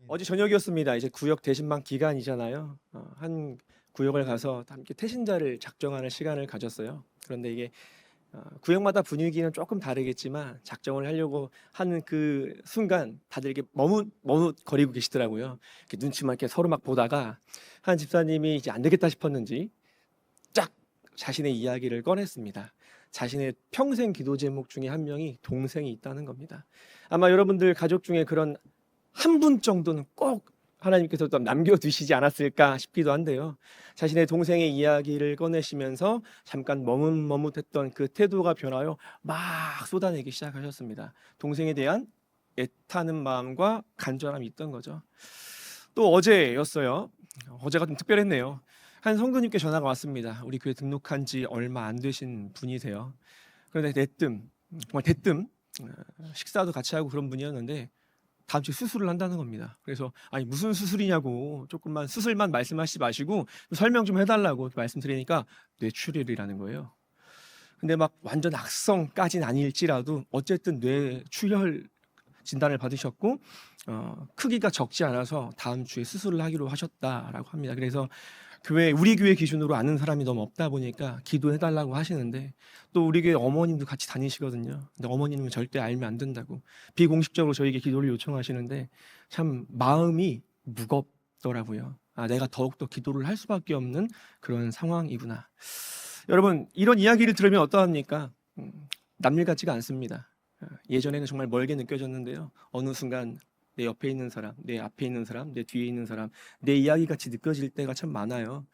어제 저녁이었습니다. 이제 구역 대신방 기간이잖아요. 한 구역을 가서 함께 태신자를 작정하는 시간을 가졌어요. 그런데 이게 구역마다 분위기는 조금 다르겠지만 작정을 하려고 하는 그 순간 다들 이렇게 머뭇거리고 계시더라고요. 이렇게 눈치만 이렇게 서로 막 보다가 한 집사님이 이제 안 되겠다 싶었는지 쫙 자신의 이야기를 꺼냈습니다. 자신의 평생 기도 제목 중에 한 명이 동생이 있다는 겁니다. 아마 여러분들 가족 중에 그런 한 분 정도는 꼭 하나님께서 또 남겨두시지 않았을까 싶기도 한데요. 자신의 동생의 이야기를 꺼내시면서 잠깐 머뭇머뭇했던 그 태도가 변하여 막 쏟아내기 시작하셨습니다. 동생에 대한 애타는 마음과 간절함이 있던 거죠. 또 어제였어요. 어제가 좀 특별했네요. 한 성도님께 전화가 왔습니다. 우리 교회 등록한 지 얼마 안 되신 분이세요. 그런데 정말 대뜸 식사도 같이 하고 그런 분이었는데 다음 주에 수술을 한다는 겁니다. 그래서 아니 무슨 수술이냐고 조금만 수술만 말씀하시지 마시고 설명 좀 해달라고 말씀드리니까 뇌출혈이라는 거예요. 근데 막 완전 악성까지는 아닐지라도 어쨌든 뇌출혈 진단을 받으셨고 크기가 적지 않아서 다음 주에 수술을 하기로 하셨다라고 합니다. 그래서 우리 교회 기준으로 아는 사람이 너무 없다 보니까 기도해달라고 하시는데 또 우리 교회 어머님도 같이 다니시거든요. 근데 어머님은 절대 알면 안 된다고 비공식적으로 저에게 기도를 요청하시는데 참 마음이 무겁더라고요. 내가 더욱더 기도를 할 수밖에 없는 그런 상황이구나. 여러분 이런 이야기를 들으면 어떠합니까? 남일 같지가 않습니다. 예전에는 정말 멀게 느껴졌는데요. 어느 순간 내 옆에 있는 사람, 내 앞에 있는 사람, 내 뒤에 있는 사람, 내 이야기같이 느껴질 때가 참 많아요.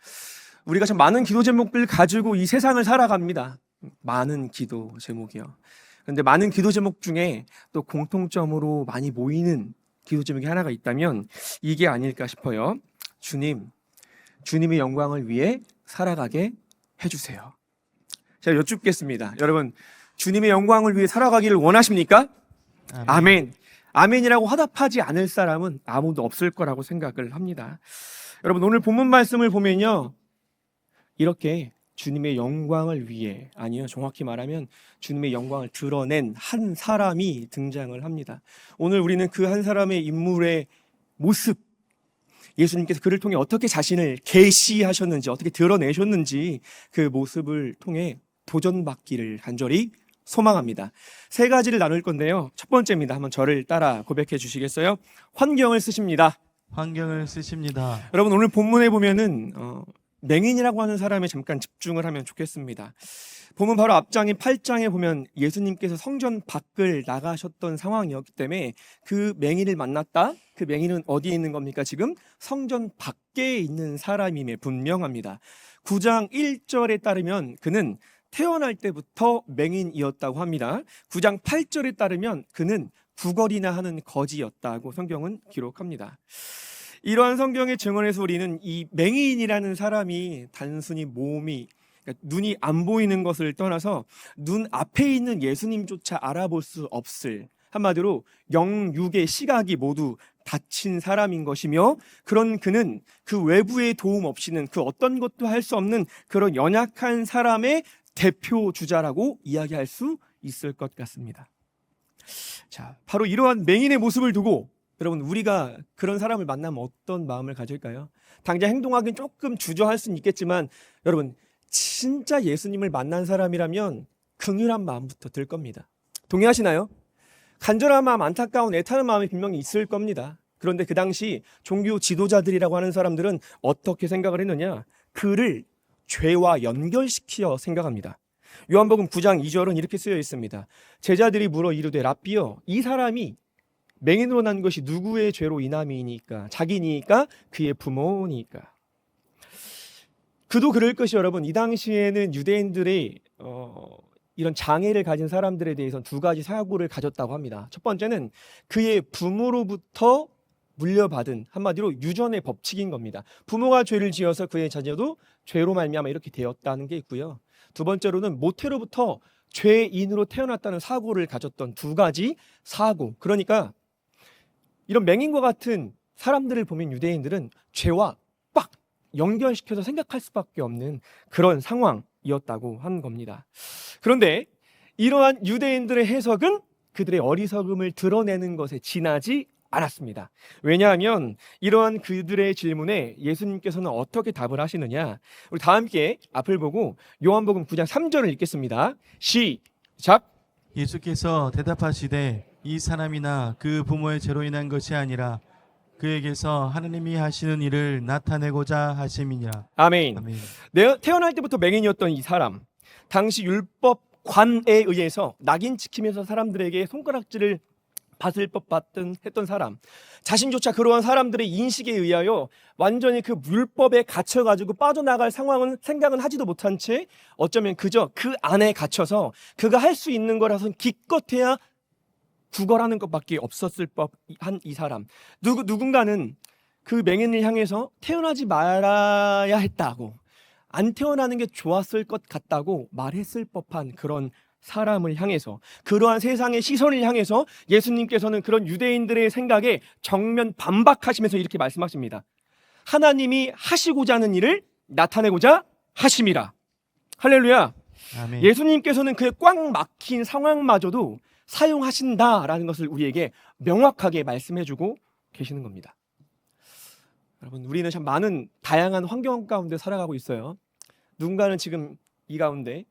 우리가 참 많은 기도 제목들 가지고 이 세상을 살아갑니다. 많은 기도 제목이요. 그런데 많은 기도 제목 중에 또 공통점으로 많이 모이는 기도 제목이 하나가 있다면 이게 아닐까 싶어요. 주님의 영광을 위해 살아가게 해주세요. 제가 여쭙겠습니다. 여러분, 주님의 영광을 위해 살아가기를 원하십니까? 아멘. 아멘이라고 화답하지 않을 사람은 아무도 없을 거라고 생각을 합니다. 여러분 오늘 본문 말씀을 보면요. 이렇게 주님의 영광을 위해 정확히 말하면 주님의 영광을 드러낸 한 사람이 등장을 합니다. 오늘 우리는 그 한 사람의 인물의 모습 예수님께서 그를 통해 어떻게 자신을 계시하셨는지 어떻게 드러내셨는지 그 모습을 통해 도전받기를 간절히 소망합니다. 세 가지를 나눌 건데요. 첫 번째입니다. 한번 저를 따라 고백해 주시겠어요? 환경을 쓰십니다. 환경을 쓰십니다. 여러분 오늘 본문에 보면은 맹인이라고 하는 사람에 잠깐 집중을 하면 좋겠습니다. 본문 바로 앞장인 8장에 보면 예수님께서 성전 밖을 나가셨던 상황이었기 때문에 그 맹인을 만났다. 그 맹인은 어디에 있는 겁니까? 지금 성전 밖에 있는 사람임에 분명합니다. 9장 1절에 따르면 그는 태어날 때부터 맹인이었다고 합니다. 9장 8절에 따르면 그는 구걸이나 하는 거지였다고 성경은 기록합니다. 이러한 성경의 증언에서 우리는 이 맹인이라는 사람이 단순히 그러니까 눈이 안 보이는 것을 떠나서 눈 앞에 있는 예수님조차 알아볼 수 없을 한마디로 영육의 시각이 모두 닫힌 사람인 것이며 그런 그는 그 외부의 도움 없이는 그 어떤 것도 할 수 없는 그런 연약한 사람의 대표 주자라고 이야기할 수 있을 것 같습니다. 자, 바로 이러한 맹인의 모습을 두고 여러분 우리가 그런 사람을 만나면 어떤 마음을 가질까요? 당장 행동하기는 조금 주저할 수는 있겠지만 여러분 진짜 예수님을 만난 사람이라면 긍휼한 마음부터 들 겁니다. 동의하시나요? 간절한 마음, 안타까운 애타는 마음이 분명히 있을 겁니다. 그런데 그 당시 종교 지도자들이라고 하는 사람들은 어떻게 생각을 했느냐? 그를 죄와 연결시켜 생각합니다. 요한복음 9장 2절은 이렇게 쓰여 있습니다. 제자들이 물어 이르되 랍비여 이 사람이 맹인으로 난 것이 누구의 죄로 인함이니까 자기니까 그의 부모니까. 그도 그럴 것이 여러분 이 당시에는 유대인들이 이런 장애를 가진 사람들에 대해서는 두 가지 사고를 가졌다고 합니다. 첫 번째는 그의 부모로부터 물려받은 한마디로 유전의 법칙인 겁니다. 부모가 죄를 지어서 그의 자녀도 죄로 말미암아 이렇게 되었다는 게 있고요. 두 번째로는 모태로부터 죄인으로 태어났다는 사고를 가졌던 두 가지 사고. 그러니까 이런 맹인과 같은 사람들을 보면 유대인들은 죄와 빡 연결시켜서 생각할 수밖에 없는 그런 상황이었다고 한 겁니다. 그런데 이러한 유대인들의 해석은 그들의 어리석음을 드러내는 것에 지나지 않았습니다. 왜냐하면 이러한 그들의 질문에 예수님께서는 어떻게 답을 하시느냐? 우리 다 함께 앞을 보고 요한복음 9장 3절을 읽겠습니다. 시작. 예수께서 대답하시되 이 사람이나 그 부모의 죄로 인한 것이 아니라 그에게서 하나님이 하시는 일을 나타내고자 하심이니라. 아멘. 아멘. 태어날 때부터 맹인이었던 이 사람, 당시 율법관에 의해서 낙인 찍히면서 사람들에게 손가락질을 받을 법 했던 사람, 자신조차 그러한 사람들의 인식에 의하여 완전히 그 율법에 갇혀가지고 빠져나갈 상황은 생각은 하지도 못한 채 어쩌면 그저 그 안에 갇혀서 그가 할 수 있는 거라서는 기껏해야 구걸하는 것밖에 없었을 법한 이 사람. 누군가는 그 맹인을 향해서 태어나지 말아야 했다고, 안 태어나는 게 좋았을 것 같다고 말했을 법한 그런 사람을 향해서, 그러한 세상의 시선을 향해서 예수님께서는 그런 유대인들의 생각에 정면 반박하시면서 이렇게 말씀하십니다. 하나님이 하시고자 하는 일을 나타내고자 하심이라. 할렐루야. 아멘. 예수님께서는 그의 꽉 막힌 상황마저도 사용하신다라는 것을 우리에게 명확하게 말씀해주고 계시는 겁니다. 여러분, 우리는 참 많은 다양한 환경 가운데 살아가고 있어요. 누군가는 지금 이 가운데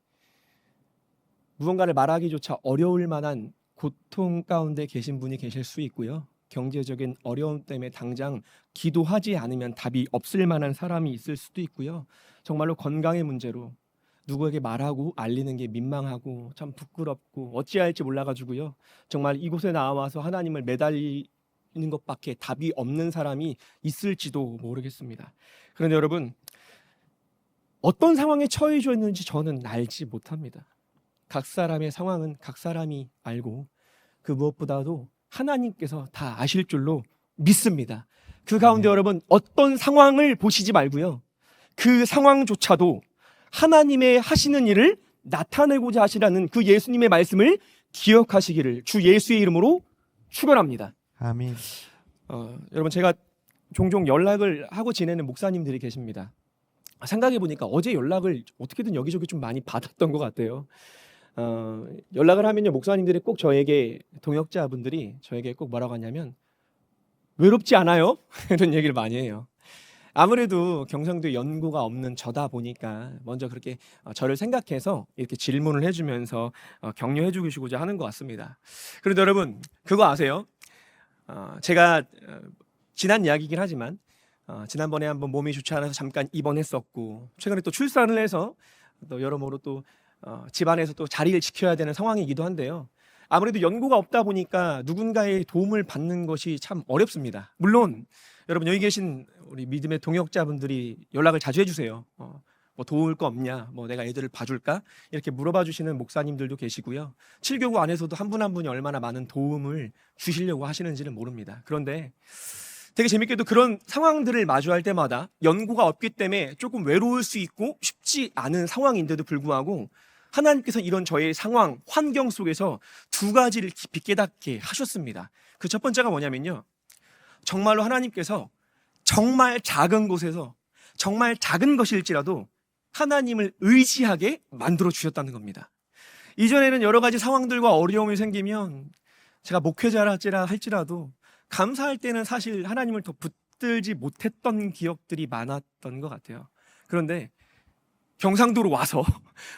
무언가를 말하기조차 어려울 만한 고통 가운데 계신 분이 계실 수 있고요. 경제적인 어려움 때문에 당장 기도하지 않으면 답이 없을 만한 사람이 있을 수도 있고요. 정말로 건강의 문제로 누구에게 말하고 알리는 게 민망하고 참 부끄럽고 어찌할지 몰라가지고요. 정말 이곳에 나와서 하나님을 매달리는 것밖에 답이 없는 사람이 있을지도 모르겠습니다. 그런데 여러분, 어떤 상황에 처해져 있는지 저는 알지 못합니다. 각 사람의 상황은 각 사람이 알고 그 무엇보다도 하나님께서 다 아실 줄로 믿습니다. 그 가운데 여러분, 어떤 상황을 보시지 말고요. 그 상황조차도 하나님의 하시는 일을 나타내고자 하시라는 그 예수님의 말씀을 기억하시기를 주 예수의 이름으로 축원합니다. 아멘. 여러분, 제가 종종 연락을 하고 지내는 목사님들이 계십니다. 생각해 보니까 어제 연락을 어떻게든 여기저기 좀 많이 받았던 것 같아요. 연락을 하면요, 목사님들이 꼭 저에게, 동역자분들이 저에게 꼭 뭐라고 하냐면 외롭지 않아요? 이런 얘기를 많이 해요. 아무래도 경상도에 연고가 없는 저다 보니까 먼저 그렇게 저를 생각해서 이렇게 질문을 해주면서 격려해 주시고자 하는 것 같습니다. 그런데 여러분, 그거 아세요? 제가 지난 이야기이긴 하지만 지난번에 한번 몸이 좋지 않아서 잠깐 입원했었고, 최근에 또 출산을 해서 또 여러모로 또 집안에서 또 자리를 지켜야 되는 상황이기도 한데요. 아무래도 연고가 없다 보니까 누군가의 도움을 받는 것이 참 어렵습니다. 물론 여러분, 여기 계신 우리 믿음의 동역자분들이 연락을 자주 해주세요. 뭐 도울 거 없냐, 뭐 내가 애들을 봐줄까, 이렇게 물어봐 주시는 목사님들도 계시고요. 7교구 안에서도 한 분 한 분이 얼마나 많은 도움을 주시려고 하시는지는 모릅니다. 그런데 되게 재밌게도 그런 상황들을 마주할 때마다 연고가 없기 때문에 조금 외로울 수 있고 쉽지 않은 상황인데도 불구하고 하나님께서 이런 저의 상황, 환경 속에서 두 가지를 깊이 깨닫게 하셨습니다. 그 첫 번째가 뭐냐면요, 정말로 하나님께서 정말 작은 곳에서 정말 작은 것일지라도 하나님을 의지하게 만들어 주셨다는 겁니다. 이전에는 여러 가지 상황들과 어려움이 생기면 제가 목회자라 할지라도 감사할 때는 사실 하나님을 더 붙들지 못했던 기억들이 많았던 것 같아요. 그런데 경상도로 와서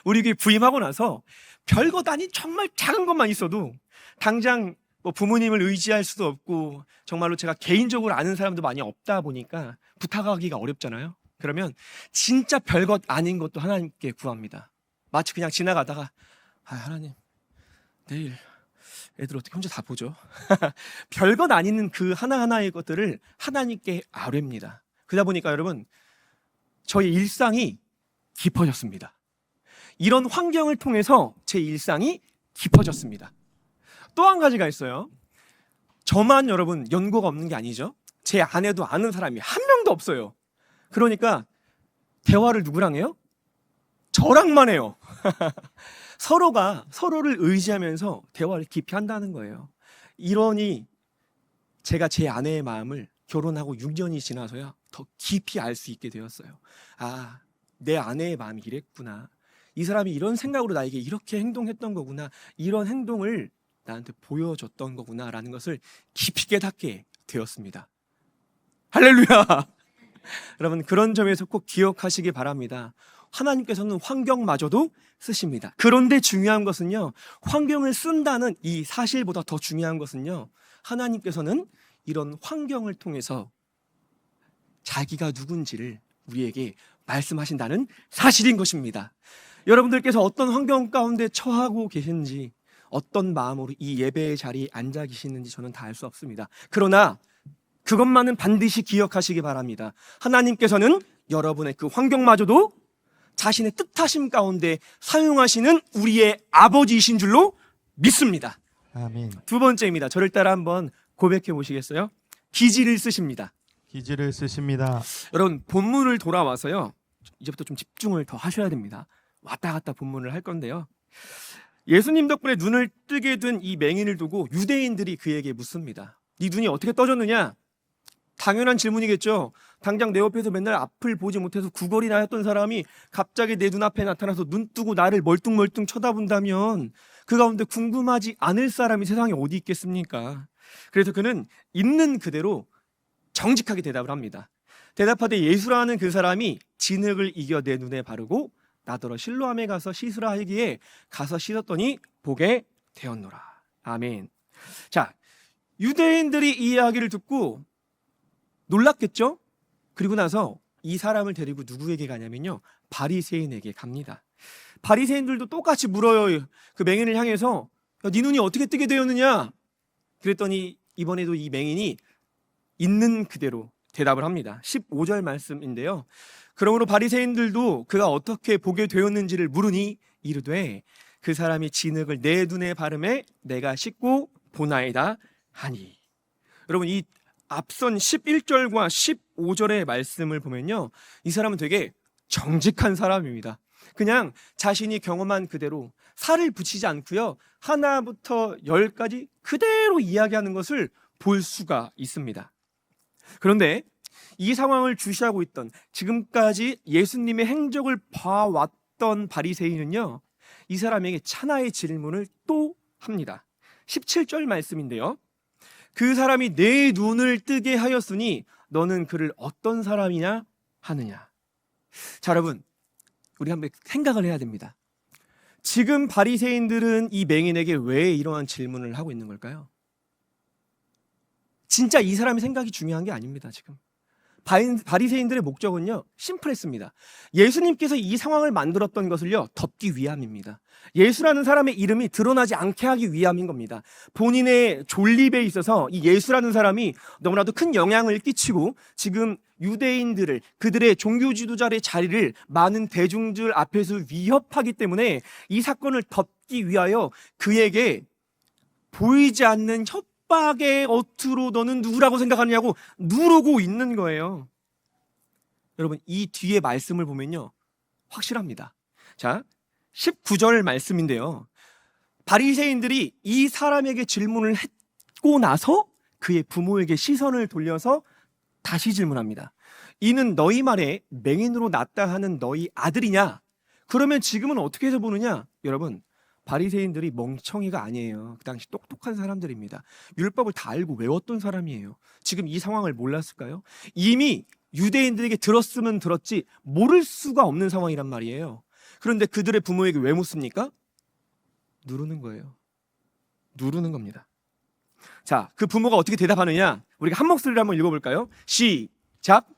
우리 교회 부임하고 나서 별것 아닌 정말 작은 것만 있어도 당장 뭐 부모님을 의지할 수도 없고 정말로 제가 개인적으로 아는 사람도 많이 없다 보니까 부탁하기가 어렵잖아요. 그러면 진짜 별것 아닌 것도 하나님께 구합니다. 마치 그냥 지나가다가 하나님, 내일 애들 어떻게 혼자 다 보죠? 별것 아닌 그 하나하나의 것들을 하나님께 아뢰입니다. 그러다 보니까 여러분, 저의 일상이 깊어졌습니다. 이런 환경을 통해서 제 일상이 깊어졌습니다. 또 한 가지가 있어요. 저만 여러분 연고가 없는 게 아니죠. 제 아내도 아는 사람이 한 명도 없어요. 그러니까 대화를 누구랑 해요? 저랑만 해요. 서로가 서로를 의지하면서 대화를 깊이 한다는 거예요. 이러니 제가 제 아내의 마음을 결혼하고 6년이 지나서야 더 깊이 알 수 있게 되었어요. 아, 내 아내의 마음이 이랬구나. 이 사람이 이런 생각으로 나에게 이렇게 행동했던 거구나. 이런 행동을 나한테 보여줬던 거구나 라는 것을 깊이 깨닫게 되었습니다. 할렐루야. 여러분, 그런 점에서 꼭 기억하시기 바랍니다. 하나님께서는 환경마저도 쓰십니다. 그런데 중요한 것은요, 환경을 쓴다는 이 사실보다 더 중요한 것은요, 하나님께서는 이런 환경을 통해서 자기가 누군지를 우리에게 말씀하신다는 사실인 것입니다. 여러분들께서 어떤 환경 가운데 처하고 계신지, 어떤 마음으로 이 예배의 자리에 앉아 계시는지 저는 다 알 수 없습니다. 그러나 그것만은 반드시 기억하시기 바랍니다. 하나님께서는 여러분의 그 환경마저도 자신의 뜻하심 가운데 사용하시는 우리의 아버지이신 줄로 믿습니다. 아멘. 두 번째입니다. 저를 따라 한번 고백해 보시겠어요? 기지를 쓰십니다. 기지를 쓰십니다. 여러분, 본문을 돌아와서요, 이제부터 좀 집중을 더 하셔야 됩니다. 왔다 갔다 본문을 할 건데요, 예수님 덕분에 눈을 뜨게 된 이 맹인을 두고 유대인들이 그에게 묻습니다. 네 눈이 어떻게 떠졌느냐? 당연한 질문이겠죠. 당장 내 옆에서 맨날 앞을 보지 못해서 구걸이나 했던 사람이 갑자기 내 눈앞에 나타나서 눈 뜨고 나를 멀뚱멀뚱 쳐다본다면 그 가운데 궁금하지 않을 사람이 세상에 어디 있겠습니까? 그래서 그는 있는 그대로 정직하게 대답을 합니다. 대답하되 예수라는 그 사람이 진흙을 이겨 내 눈에 바르고 나더러 실로암에 가서 씻으라 하기에 가서 씻었더니 보게 되었노라. 아멘. 자, 유대인들이 이 이야기를 듣고 놀랐겠죠? 그리고 나서 이 사람을 데리고 누구에게 가냐면요, 바리새인에게 갑니다. 바리새인들도 똑같이 물어요. 그 맹인을 향해서 야, 네 눈이 어떻게 뜨게 되었느냐? 그랬더니 이번에도 이 맹인이 있는 그대로 대답을 합니다. 15절 말씀인데요, 그러므로 바리새인들도 그가 어떻게 보게 되었는지를 물으니 이르되 그 사람이 진흙을 내 눈에 바르매 내가 씻고 보나이다 하니. 여러분, 이 앞선 11절과 15절의 말씀을 보면요, 이 사람은 되게 정직한 사람입니다. 그냥 자신이 경험한 그대로 살을 붙이지 않고요, 하나부터 열까지 그대로 이야기하는 것을 볼 수가 있습니다. 그런데 이 상황을 주시하고 있던, 지금까지 예수님의 행적을 봐왔던 바리새인은요, 이 사람에게 하나의 질문을 또 합니다. 17절 말씀인데요, 그 사람이 내 눈을 뜨게 하였으니 너는 그를 어떤 사람이냐 하느냐. 자, 여러분, 우리 한번 생각을 해야 됩니다. 지금 바리새인들은 이 맹인에게 왜 이러한 질문을 하고 있는 걸까요? 진짜 이 사람의 생각이 중요한 게 아닙니다. 지금 바리새인들의 목적은요, 심플했습니다. 예수님께서 이 상황을 만들었던 것을요, 덮기 위함입니다. 예수라는 사람의 이름이 드러나지 않게 하기 위함인 겁니다. 본인의 존립에 있어서 이 예수라는 사람이 너무나도 큰 영향을 끼치고 지금 유대인들을, 그들의 종교 지도자의 자리를 많은 대중들 앞에서 위협하기 때문에 이 사건을 덮기 위하여 그에게 보이지 않는 협박의 어투로 너는 누구라고 생각하느냐고 누르고 있는 거예요. 여러분, 이 뒤에 말씀을 보면요, 확실합니다. 자, 19절 말씀인데요, 바리새인들이 이 사람에게 질문을 했고 나서 그의 부모에게 시선을 돌려서 다시 질문합니다. 이는 너희 말에 맹인으로 났다 하는 너희 아들이냐? 그러면 지금은 어떻게 해서 보느냐? 여러분, 바리새인들이 멍청이가 아니에요. 그 당시 똑똑한 사람들입니다. 율법을 다 알고 외웠던 사람이에요. 지금 이 상황을 몰랐을까요? 이미 유대인들에게 들었으면 들었지 모를 수가 없는 상황이란 말이에요. 그런데 그들의 부모에게 왜 묻습니까? 누르는 거예요. 누르는 겁니다. 자, 그 부모가 어떻게 대답하느냐? 우리가 한 목소리로 한번 읽어볼까요? 시작.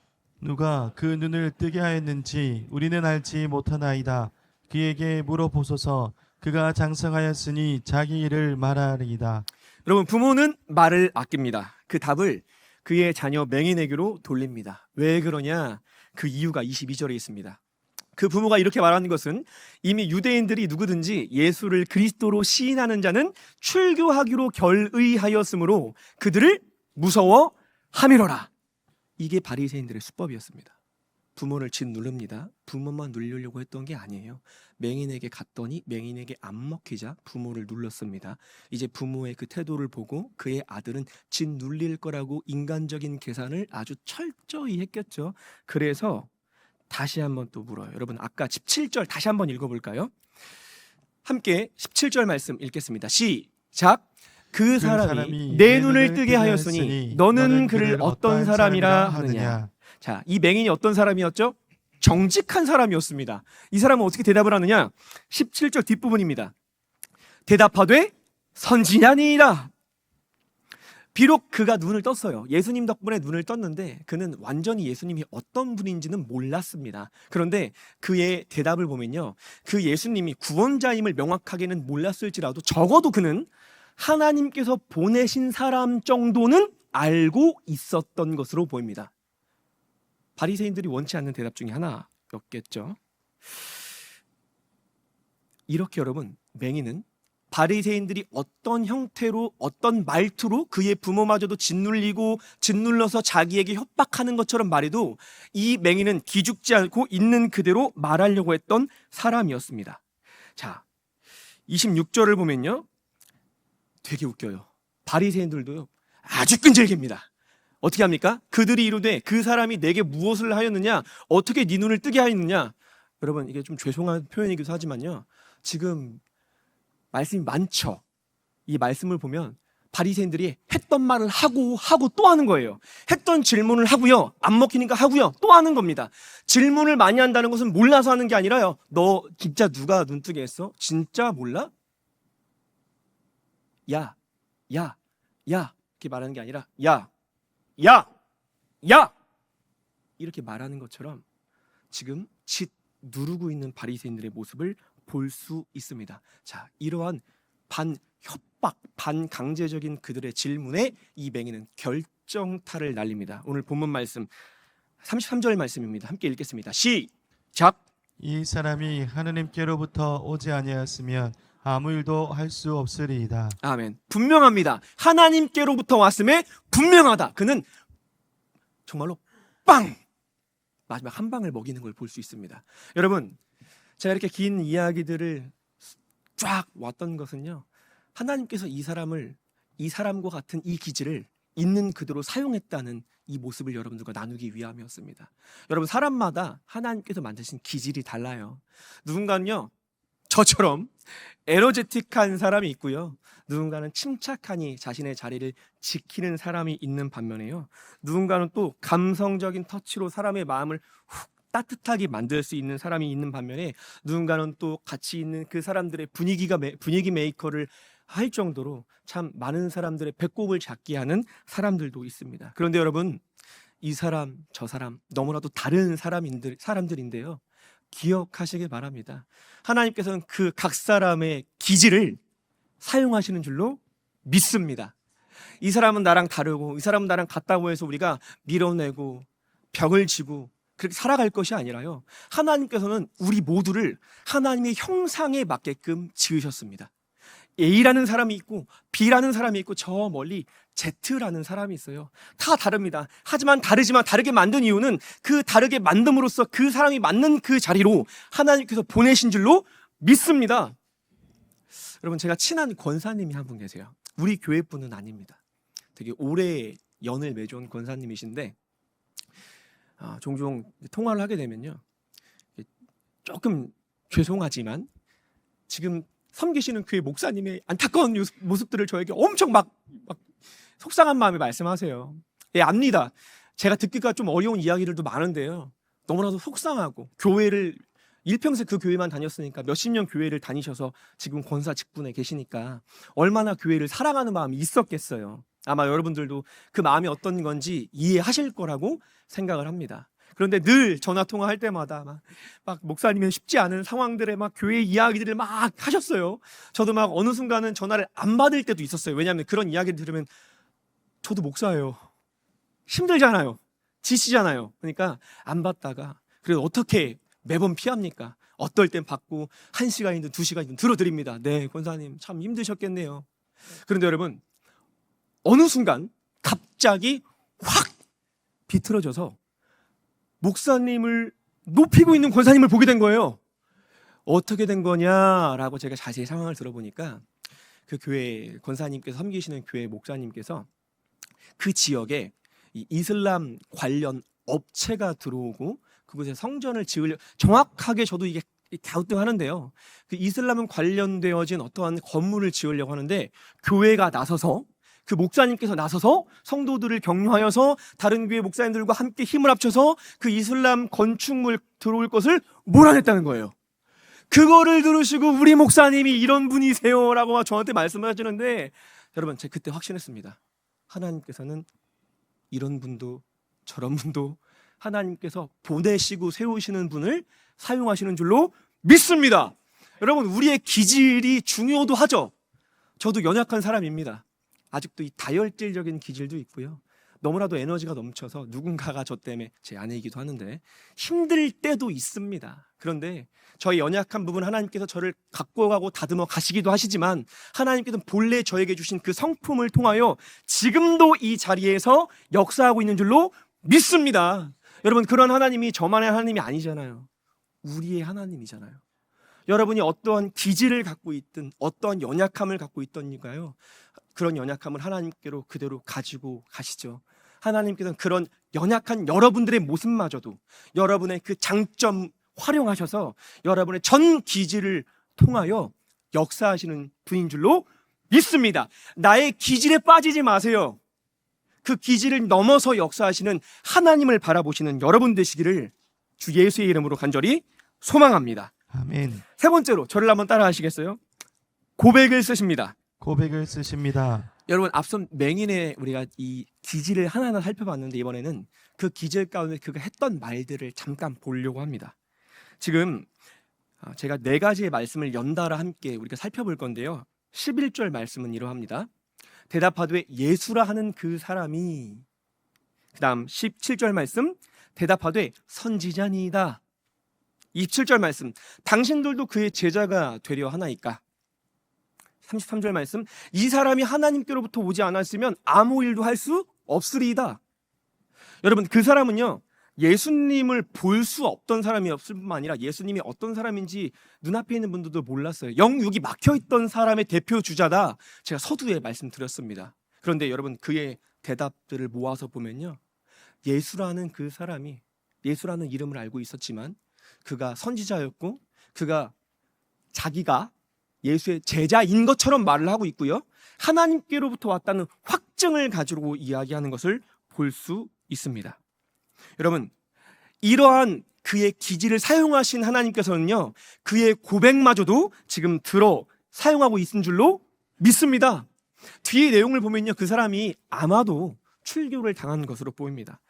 누가 그 눈을 뜨게 하였는지 우리는 알지 못하나이다. 그에게 물어보소서. 그가 장성하였으니 자기 일을 말하리이다. 여러분, 부모는 말을 아낍니다. 그 답을 그의 자녀 맹인에게로 돌립니다. 왜 그러냐? 그 이유가 22절에 있습니다. 그 부모가 이렇게 말하는 것은 이미 유대인들이 누구든지 예수를 그리스도로 시인하는 자는 출교하기로 결의하였으므로 그들을 무서워함이로라. 이게 바리새인들의 수법이었습니다. 부모를 짓누릅니다. 부모만 누르려고 했던 게 아니에요. 맹인에게 갔더니 맹인에게 안 먹히자 부모를 눌렀습니다. 이제 부모의 그 태도를 보고 그의 아들은 짓눌릴 거라고 인간적인 계산을 아주 철저히 했겠죠. 그래서 다시 한번 또 물어요. 여러분, 아까 17절 다시 한번 읽어볼까요? 함께 17절 말씀 읽겠습니다. 시작. 그 사람이 내 눈을 뜨게 하였으니 너는 그를 어떤 사람이라 하느냐. 자, 이 맹인이 어떤 사람이었죠? 정직한 사람이었습니다. 이 사람은 어떻게 대답을 하느냐? 17절 뒷부분입니다. 대답하되 선지자니이다. 비록 그가 눈을 떴어요. 예수님 덕분에 눈을 떴는데 그는 완전히 예수님이 어떤 분인지는 몰랐습니다. 그런데 그의 대답을 보면요, 그 예수님이 구원자임을 명확하게는 몰랐을지라도 적어도 그는 하나님께서 보내신 사람 정도는 알고 있었던 것으로 보입니다. 바리새인들이 원치 않는 대답 중에 하나였겠죠. 이렇게 여러분, 맹인은 바리새인들이 어떤 형태로 어떤 말투로 그의 부모마저도 짓눌러서 자기에게 협박하는 것처럼 말해도 이 맹인은 기죽지 않고 있는 그대로 말하려고 했던 사람이었습니다. 자, 26절을 보면요, 되게 웃겨요. 바리새인들도요 아주 끈질깁니다. 어떻게 합니까? 그들이 이르되 그 사람이 내게 무엇을 하였느냐, 어떻게 네 눈을 뜨게 하였느냐. 여러분, 이게 좀 죄송한 표현이기도 하지만요, 지금 말씀이 많죠. 이 말씀을 보면 바리새인들이 했던 말을 하고 또 하는 거예요. 했던 질문을 하고요, 안 먹히니까 하고요, 또 하는 겁니다. 질문을 많이 한다는 것은 몰라서 하는 게 아니라요, 너 진짜 누가 눈뜨게 했어? 진짜 몰라? 야 이렇게 말하는 게 아니라 야 이렇게 말하는 것처럼 지금 짓 누르고 있는 바리새인들의 모습을 볼 수 있습니다. 자, 이러한 반협박, 반강제적인 그들의 질문에 이 맹인은 결정타를 날립니다. 오늘 본문 말씀 33절 말씀입니다. 함께 읽겠습니다. 시작. 이 사람이 하느님께로부터 오지 아니하였으면 아무 일도 할 수 없으리이다. 아멘. 분명합니다. 하나님께로부터 왔음에 분명하다. 그는 정말로 빵! 마지막 한 방을 먹이는 걸 볼 수 있습니다. 여러분, 제가 이렇게 긴 이야기들을 쫙 왔던 것은요, 하나님께서 이 사람과 같은 이 기질을 있는 그대로 사용했다는 이 모습을 여러분들과 나누기 위함이었습니다. 여러분, 사람마다 하나님께서 만드신 기질이 달라요. 누군가는요, 저처럼 에너제틱한 사람이 있고요, 누군가는 침착하니 자신의 자리를 지키는 사람이 있는 반면에요, 누군가는 또 감성적인 터치로 사람의 마음을 훅 따뜻하게 만들 수 있는 사람이 있는 반면에, 누군가는 또 같이 있는 그 사람들의 분위기 메이커를 할 정도로 참 많은 사람들의 배꼽을 잡게 하는 사람들도 있습니다. 그런데 여러분, 이 사람 저 사람 너무나도 다른 사람들인데요, 기억하시길 바랍니다. 하나님께서는 그 각 사람의 기질을 사용하시는 줄로 믿습니다. 이 사람은 나랑 다르고 이 사람은 나랑 같다고 해서 우리가 밀어내고 벽을 지고 그렇게 살아갈 것이 아니라요, 하나님께서는 우리 모두를 하나님의 형상에 맞게끔 지으셨습니다. A라는 사람이 있고 B라는 사람이 있고 저 멀리 Z라는 사람이 있어요. 다 다릅니다. 하지만 다르게 만든 이유는 그 다르게 만듦으로써 그 사람이 맞는 그 자리로 하나님께서 보내신 줄로 믿습니다. 여러분, 제가 친한 권사님이 한 분 계세요. 우리 교회 분은 아닙니다. 되게 오래 연을 맺어온 권사님이신데, 종종 통화를 하게 되면요, 조금 죄송하지만 지금 섬기시는 교회 목사님의 안타까운 모습들을 저에게 엄청 막 속상한 마음에 말씀하세요. 예, 압니다. 제가 듣기가 좀 어려운 이야기들도 많은데요, 너무나도 속상하고, 교회를 일평생 그 교회만 다녔으니까 몇십 년 교회를 다니셔서 지금 권사 직분에 계시니까 얼마나 교회를 사랑하는 마음이 있었겠어요. 아마 여러분들도 그 마음이 어떤 건지 이해하실 거라고 생각을 합니다. 그런데 늘 전화 통화할 때마다 막 목사님의 쉽지 않은 상황들에 막 교회 이야기들을 막 하셨어요. 저도 막 어느 순간은 전화를 안 받을 때도 있었어요. 왜냐하면 그런 이야기를 들으면 저도 목사예요, 힘들잖아요, 지치잖아요. 그러니까 안 받다가, 그래도 어떻게 매번 피합니까? 어떨 땐 받고 1시간이든 2시간이든 들어드립니다. 네, 권사님 참 힘드셨겠네요. 그런데 여러분, 어느 순간 갑자기 확 비틀어져서 목사님을 높이고 있는 권사님을 보게 된 거예요. 어떻게 된 거냐라고 제가 자세히 상황을 들어보니까, 그 교회 권사님께서 섬기시는 교회 목사님께서 그 지역에 이 이슬람 관련 업체가 들어오고 그곳에 성전을 지으려, 정확하게 저도 이게 갸우뚱하는데요. 그 이슬람은 관련되어진 어떠한 건물을 지으려고 하는데 교회가 나서서 그 목사님께서 나서서 성도들을 격려하여서 다른 교회 목사님들과 함께 힘을 합쳐서 그 이슬람 건축물 들어올 것을 몰아냈다는 거예요. 그거를 들으시고 우리 목사님이 이런 분이세요라고 저한테 말씀을 하시는데 여러분 제가 그때 확신했습니다. 하나님께서는 이런 분도 저런 분도 하나님께서 보내시고 세우시는 분을 사용하시는 줄로 믿습니다. 여러분 우리의 기질이 중요도 하죠. 저도 연약한 사람입니다. 아직도 이 다혈질적인 기질도 있고요. 너무나도 에너지가 넘쳐서 누군가가 저 때문에 제 아내이기도 하는데 힘들 때도 있습니다. 그런데 저의 연약한 부분 하나님께서 저를 갖고 가고 다듬어 가시기도 하시지만 하나님께서는 본래 저에게 주신 그 성품을 통하여 지금도 이 자리에서 역사하고 있는 줄로 믿습니다. 여러분 그런 하나님이 저만의 하나님이 아니잖아요. 우리의 하나님이잖아요. 여러분이 어떠한 기질을 갖고 있든 어떠한 연약함을 갖고 있던가요? 그런 연약함을 하나님께로 그대로 가지고 가시죠. 하나님께서는 그런 연약한 여러분들의 모습마저도 여러분의 그 장점 활용하셔서 여러분의 전 기질을 통하여 역사하시는 분인 줄로 믿습니다. 나의 기질에 빠지지 마세요. 그 기질을 넘어서 역사하시는 하나님을 바라보시는 여러분 되시기를 주 예수의 이름으로 간절히 소망합니다. 아멘. 세 번째로 저를 한번 따라 하시겠어요? 고백을 쓰십니다. 고백을 쓰십니다. 여러분 앞선 맹인의 우리가 이 기질을 하나하나 살펴봤는데 이번에는 그 기질 가운데 그가 했던 말들을 잠깐 보려고 합니다. 지금 제가 네 가지의 말씀을 연달아 함께 우리가 살펴볼 건데요. 11절 말씀은 이러합니다. 대답하되 예수라 하는 그 사람이, 그 다음 17절 말씀 대답하되 선지자니이다. 27절 말씀 당신들도 그의 제자가 되려 하나이까. 33절 말씀 이 사람이 하나님께로부터 오지 않았으면 아무 일도 할 수 없으리이다. 여러분 그 사람은요 예수님을 볼 수 없던 사람이었을 뿐만 아니라 예수님이 어떤 사람인지 눈앞에 있는 분들도 몰랐어요. 영육이 막혀있던 사람의 대표 주자다. 제가 서두에 말씀드렸습니다. 그런데 여러분 그의 대답들을 모아서 보면요 예수라는 그 사람이 예수라는 이름을 알고 있었지만 그가 선지자였고 그가 자기가 예수의 제자인 것처럼 말을 하고 있고요. 하나님께로부터 왔다는 확증을 가지고 이야기하는 것을 볼 수 있습니다. 여러분, 이러한 그의 기질을 사용하신 하나님께서는요, 그의 고백마저도 지금 들어 사용하고 있는 줄로 믿습니다. 뒤의 내용을 보면요, 그 사람이 아마도 출교를 당한 것으로 보입니다.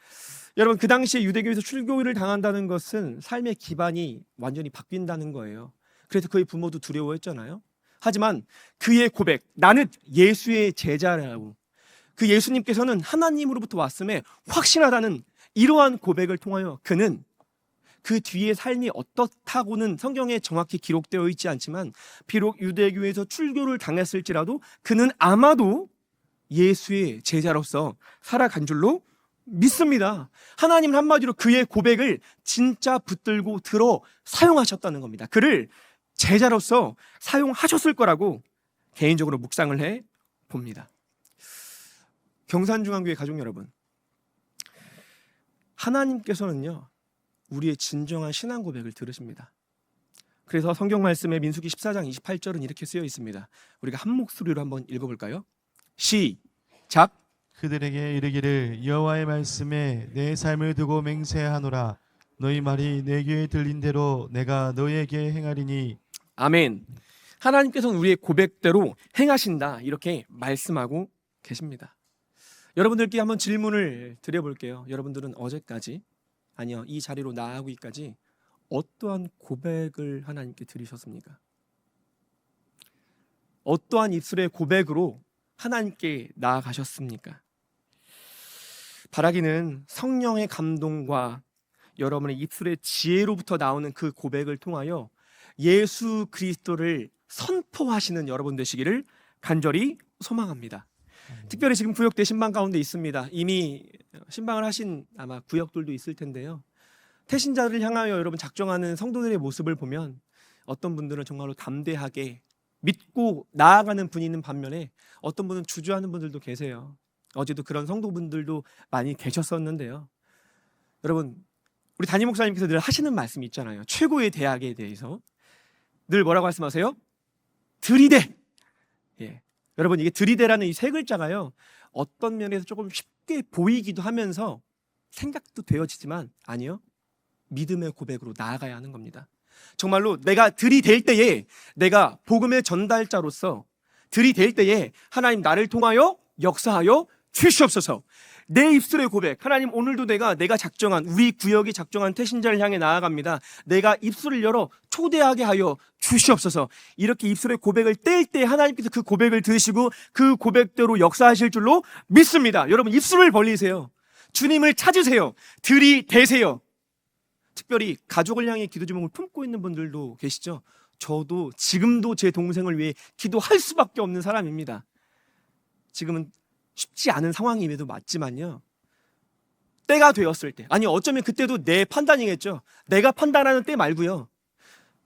여러분, 그 당시에 유대교에서 출교를 당한다는 것은 삶의 기반이 완전히 바뀐다는 거예요. 그래서 그의 부모도 두려워했잖아요. 하지만 그의 고백, 나는 예수의 제자라고, 그 예수님께서는 하나님으로부터 왔음에 확신하다는 이러한 고백을 통하여 그는 그 뒤의 삶이 어떻다고는 성경에 정확히 기록되어 있지 않지만 비록 유대교에서 출교를 당했을지라도 그는 아마도 예수의 제자로서 살아간 줄로 믿습니다. 하나님은 한마디로 그의 고백을 진짜 붙들고 들어 사용하셨다는 겁니다. 그를 제자로서 사용하셨을 거라고 개인적으로 묵상을 해 봅니다. 경산중앙교회 가족 여러분, 하나님께서는요 우리의 진정한 신앙 고백을 들으십니다. 그래서 성경 말씀에 민수기 14장 28절은 이렇게 쓰여 있습니다. 우리가 한 목소리로 한번 읽어볼까요? 시작. 그들에게 이르기를 여호와의 말씀에 내 삶을 두고 맹세하노라. 너희 말이 내 귀에 들린 대로 내가 너희에게 행하리니. 아멘. 하나님께서는 우리의 고백대로 행하신다 이렇게 말씀하고 계십니다. 여러분들께 한번 질문을 드려볼게요. 여러분들은 어제까지, 아니요 이 자리로 나아오기까지 어떠한 고백을 하나님께 드리셨습니까? 어떠한 입술의 고백으로 하나님께 나아가셨습니까? 바라기는 성령의 감동과 여러분의 입술의 지혜로부터 나오는 그 고백을 통하여 예수 그리스도를 선포하시는 여러분 되시기를 간절히 소망합니다. 특별히 지금 구역대 신방 가운데 있습니다. 이미 신방을 하신 아마 구역들도 있을 텐데요. 태신자를 향하여 여러분 작정하는 성도들의 모습을 보면 어떤 분들은 정말로 담대하게 믿고 나아가는 분이 있는 반면에 어떤 분은 주저하는 분들도 계세요. 어제도 그런 성도분들도 많이 계셨었는데요. 여러분 우리 담임 목사님께서 늘 하시는 말씀이 있잖아요. 최고의 대학에 대해서 늘 뭐라고 말씀하세요? 들이대. 예. 여러분, 이게 들이대라는 이 세 글자가요, 어떤 면에서 조금 쉽게 보이기도 하면서 생각도 되어지지만 아니요, 믿음의 고백으로 나아가야 하는 겁니다. 정말로 내가 들이댈 때에, 내가 복음의 전달자로서 들이댈 때에 하나님 나를 통하여 역사하여 주시옵소서. 내 입술의 고백, 하나님 오늘도 내가 작정한, 우리 구역이 작정한 태신자를 향해 나아갑니다. 내가 입술을 열어 초대하게 하여 주시옵소서. 이렇게 입술의 고백을 뗄 때 하나님께서 그 고백을 들으시고 그 고백대로 역사하실 줄로 믿습니다. 여러분, 입술을 벌리세요. 주님을 찾으세요. 들이대세요. 특별히 가족을 향해 기도 제목을 품고 있는 분들도 계시죠. 저도 지금도 제 동생을 위해 기도할 수밖에 없는 사람입니다. 지금은 쉽지 않은 상황임에도 맞지만요, 때가 되었을 때, 아니 어쩌면 그때도 내 판단이겠죠. 내가 판단하는 때 말고요,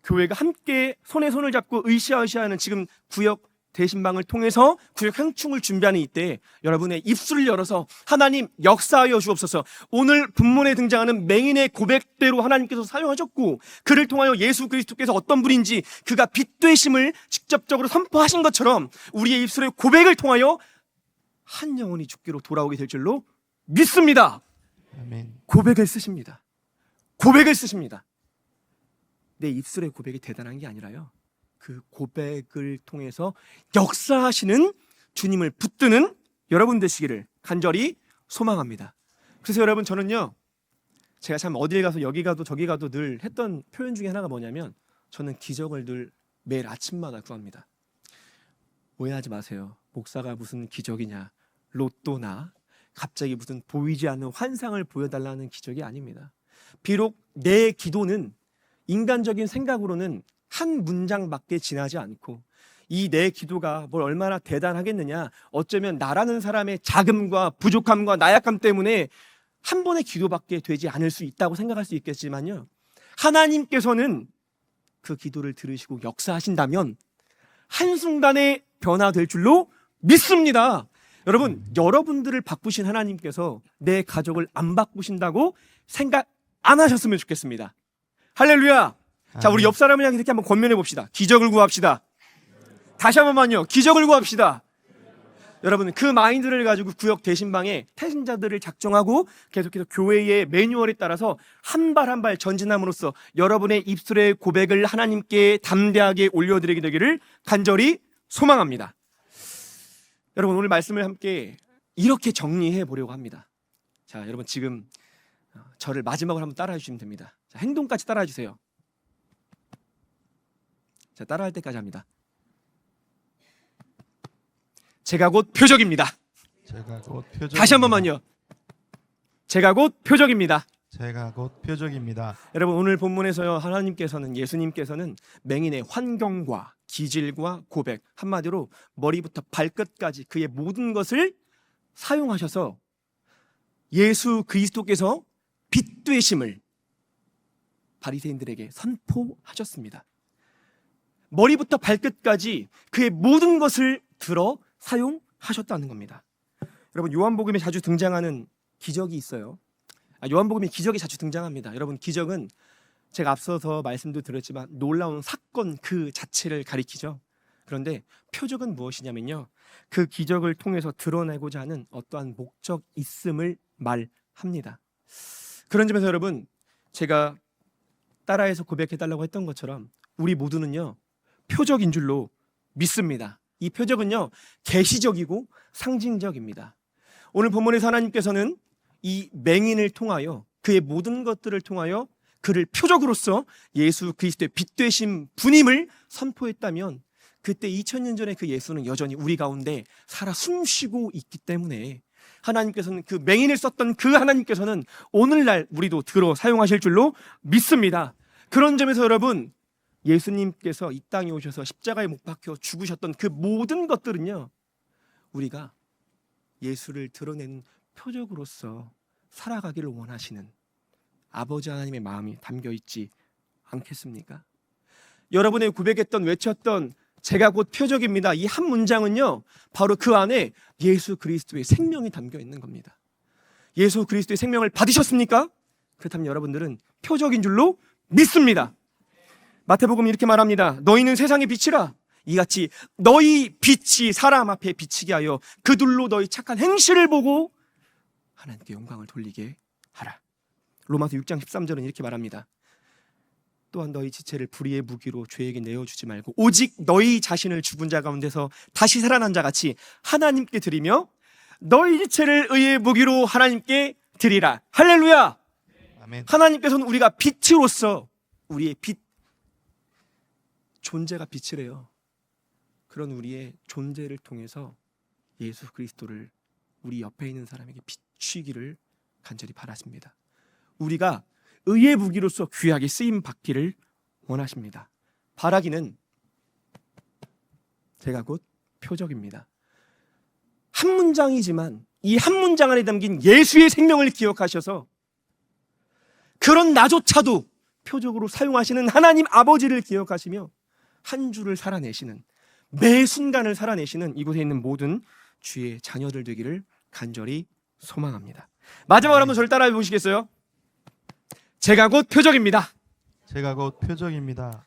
교회가 함께 손에 손을 잡고 으쌰으쌰하는 지금 구역 대신방을 통해서 구역 향충을 준비하는 이때 여러분의 입술을 열어서 하나님 역사하여 주옵소서. 오늘 본문에 등장하는 맹인의 고백대로 하나님께서 사용하셨고, 그를 통하여 예수 그리스도께서 어떤 분인지 그가 빛 되심을 직접적으로 선포하신 것처럼 우리의 입술의 고백을 통하여 한 영혼이 죽기로 돌아오게 될 줄로 믿습니다. 아멘. 고백을 쓰십니다. 고백을 쓰십니다. 내 입술의 고백이 대단한 게 아니라요, 그 고백을 통해서 역사하시는 주님을 붙드는 여러분 되시기를 간절히 소망합니다. 그래서 여러분, 저는요, 제가 참 어딜 가서 여기 가도 저기 가도 늘 했던 표현 중에 하나가 뭐냐면, 저는 기적을 늘 매일 아침마다 구합니다. 오해하지 마세요. 목사가 무슨 기적이냐, 로또나 갑자기 무슨 보이지 않는 환상을 보여달라는 기적이 아닙니다. 비록 내 기도는 인간적인 생각으로는 한 문장밖에 지나지 않고, 이 내 기도가 뭘 얼마나 대단하겠느냐, 어쩌면 나라는 사람의 자금과 부족함과 나약함 때문에 한 번의 기도밖에 되지 않을 수 있다고 생각할 수 있겠지만요, 하나님께서는 그 기도를 들으시고 역사하신다면 한순간에 변화될 줄로 믿습니다. 여러분, 여러분들을 바꾸신 하나님께서 내 가족을 안 바꾸신다고 생각 안 하셨으면 좋겠습니다. 할렐루야. 자, 우리 옆 사람을 향해 이렇게 한번 권면해 봅시다. 기적을 구합시다. 다시 한 번만요. 기적을 구합시다. 여러분, 그 마인드를 가지고 구역 대신방에 태신자들을 작정하고 계속해서 교회의 매뉴얼에 따라서 한 발 한 발 전진함으로써 여러분의 입술의 고백을 하나님께 담대하게 올려드리게 되기를 간절히 소망합니다. 여러분, 오늘 말씀을 함께 이렇게 정리해 보려고 합니다. 자, 여러분, 지금 저를 마지막으로 한번 따라해 주시면 됩니다. 자, 행동까지 따라해 주세요. 자, 따라할 때까지 합니다. 제가 곧 표적입니다. 제가 곧 표적. 다시 한 번만요. 제가 곧 표적입니다. 제가 곧 표적입니다. 여러분, 오늘 본문에서요, 하나님께서는, 예수님께서는 맹인의 환경과 기질과 고백, 한마디로 머리부터 발끝까지 그의 모든 것을 사용하셔서 예수 그리스도께서 빛 되심을 바리새인들에게 선포하셨습니다. 머리부터 발끝까지 그의 모든 것을 들어 사용하셨다는 겁니다. 여러분, 요한복음에 자주 등장하는 기적이 있어요. 요한복음에 기적이 자주 등장합니다. 여러분, 기적은 제가 앞서서 말씀도 드렸지만 놀라운 사건 그 자체를 가리키죠. 그런데 표적은 무엇이냐면요, 그 기적을 통해서 드러내고자 하는 어떠한 목적 있음을 말합니다. 그런 점에서 여러분, 제가 따라해서 고백해달라고 했던 것처럼 우리 모두는요, 표적인 줄로 믿습니다. 이 표적은요, 계시적이고 상징적입니다. 오늘 본문에서 하나님께서는 이 맹인을 통하여, 그의 모든 것들을 통하여 그를 표적으로서 예수 그리스도의 빛 되신 분임을 선포했다면, 그때 2000년 전에 그 예수는 여전히 우리 가운데 살아 숨쉬고 있기 때문에 하나님께서는 그 맹인을 썼던 그 하나님께서는 오늘날 우리도 들어 사용하실 줄로 믿습니다. 그런 점에서 여러분, 예수님께서 이 땅에 오셔서 십자가에 못 박혀 죽으셨던 그 모든 것들은요, 우리가 예수를 드러내는 표적으로서 살아가기를 원하시는 아버지 하나님의 마음이 담겨 있지 않겠습니까? 여러분의 고백했던, 외쳤던 제가 곧 표적입니다, 이 한 문장은요, 바로 그 안에 예수 그리스도의 생명이 담겨 있는 겁니다. 예수 그리스도의 생명을 받으셨습니까? 그렇다면 여러분들은 표적인 줄로 믿습니다. 마태복음 이렇게 말합니다. 너희는 세상의 빛이라. 이같이 너희 빛이 사람 앞에 비치게 하여 그들로 너희 착한 행실을 보고 하나님께 영광을 돌리게 하라. 로마서 6장 13절은 이렇게 말합니다. 또한 너희 지체를 불의의 무기로 죄에게 내어주지 말고 오직 너희 자신을 죽은 자 가운데서 다시 살아난 자 같이 하나님께 드리며 너희 지체를 의의 무기로 하나님께 드리라. 할렐루야. 아멘. 하나님께서는 우리가 빛으로서 우리의 빛 존재가 빛이래요. 그런 우리의 존재를 통해서 예수 그리스도를 우리 옆에 있는 사람에게 비추기를 간절히 바라십니다. 우리가 의의 무기로서 귀하게 쓰임 받기를 원하십니다. 바라기는 제가 곧 표적입니다. 한 문장이지만 이 한 문장 안에 담긴 예수의 생명을 기억하셔서 그런 나조차도 표적으로 사용하시는 하나님 아버지를 기억하시며 한 주를 살아내시는, 매 순간을 살아내시는 이곳에 있는 모든 주의 자녀들 되기를 간절히 소망합니다. 마지막으로 한번 저를 따라해 보시겠어요? 제가 곧 표적입니다. 제가 곧 표적입니다.